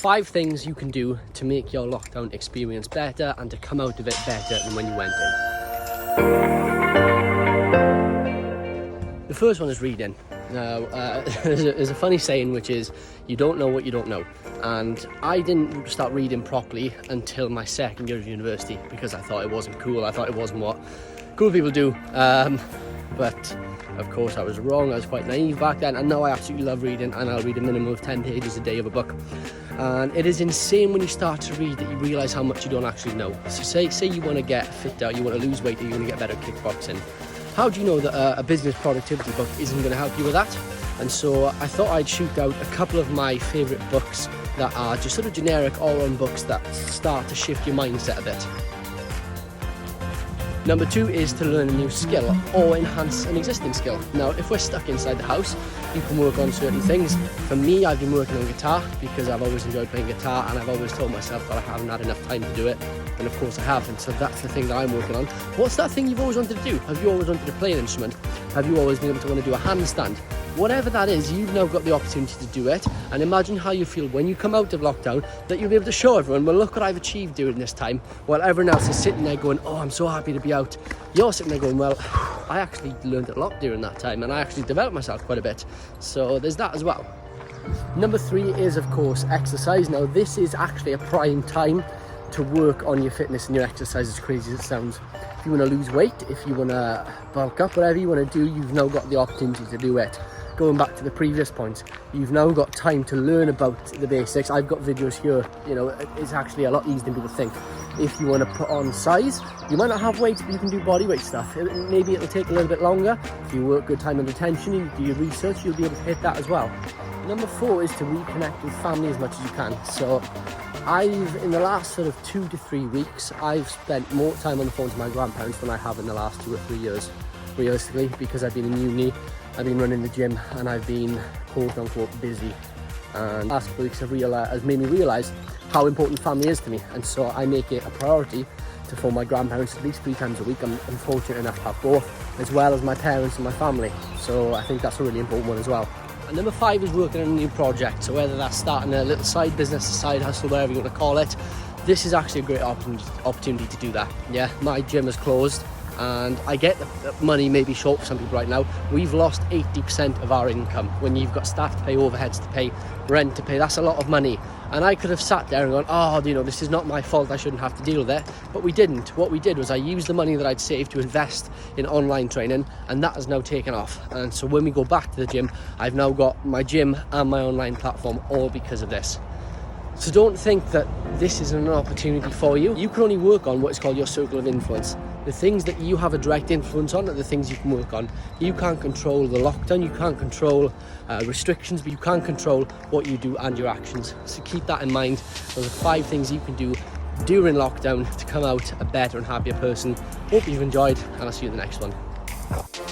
5 things you can do to make your lockdown experience better and to come out of it better than when you went in. The first one is reading. Now, there's a funny saying which is, you don't know what you don't know. And I didn't start reading properly until my second year of university because I thought it wasn't cool. I thought it wasn't what cool people do. But of course I was wrong. I was quite naive back then, and now I absolutely love reading, and I'll read a minimum of 10 pages a day of a book. And it is insane when you start to read that you realise how much you don't actually know. So say you want to get fitter, you want to lose weight, or you want to get better at kickboxing. How do you know that a business productivity book isn't going to help you with that? And so I thought I'd shoot out a couple of my favourite books that are just sort of generic all-round books that start to shift your mindset a bit. Number 2 is to learn a new skill or enhance an existing skill. Now, if we're stuck inside the house, you can work on certain things. For me, I've been working on guitar because I've always enjoyed playing guitar, and I've always told myself that I haven't had enough time to do it. And of course I have, and so that's the thing that I'm working on. What's that thing you've always wanted to do? Have you always wanted to play an instrument? Have you always been able to want to do a handstand? Whatever that is, you've now got the opportunity to do it, and imagine how you feel when you come out of lockdown that you'll be able to show everyone, well, look what I've achieved during this time, while everyone else is sitting there going, oh, I'm so happy to be out. You're sitting there going, well, I actually learned a lot during that time, and I actually developed myself quite a bit. So there's that as well. Number 3 is, of course, exercise. Now, this is actually a prime time to work on your fitness and your exercise, as crazy as it sounds. If you want to lose weight, if you want to bulk up, whatever you want to do, you've now got the opportunity to do it. Going back to the previous point, you've now got time to learn about the basics. I've got videos here, you know, it's actually a lot easier than people think. If you want to put on size, you might not have weight, but you can do body weight stuff. Maybe it'll take a little bit longer. If you work good time and attention, you do your research, you'll be able to hit that as well. Number 4 is to reconnect with family as much as you can. So in the last sort of 2 to 3 weeks, I've spent more time on the phone to my grandparents than I have in the last 2 or 3 years, realistically, because I've been in uni, I've been running the gym, and I've been quote-unquote busy. And the last couple of weeks has made me realise how important family is to me, and so I make it a priority to phone my grandparents at least 3 times a week. I'm fortunate enough to have both, as well as my parents and my family, so I think that's a really important one as well. And number 5 is working on a new project. So whether that's starting a little side business, a side hustle, whatever you want to call it, this is actually a great opportunity to do that. Yeah, my gym is closed, and I get that money may be short for some people right now. We've lost 80% of our income. When you've got staff to pay, overheads to pay, rent to pay, that's a lot of money. And I could have sat there and gone, oh, you know, this is not my fault, I shouldn't have to deal with it. But we didn't. What we did was I used the money that I'd saved to invest in online training, and that has now taken off. And so when we go back to the gym, I've now got my gym and my online platform all because of this. So don't think that this isn't an opportunity for you. You can only work on what is called your circle of influence. The things that you have a direct influence on are the things you can work on. You can't control the lockdown, you can't control restrictions, but you can control what you do and your actions. So keep that in mind. Those are 5 things you can do during lockdown to come out a better and happier person. Hope you've enjoyed, and I'll see you in the next one.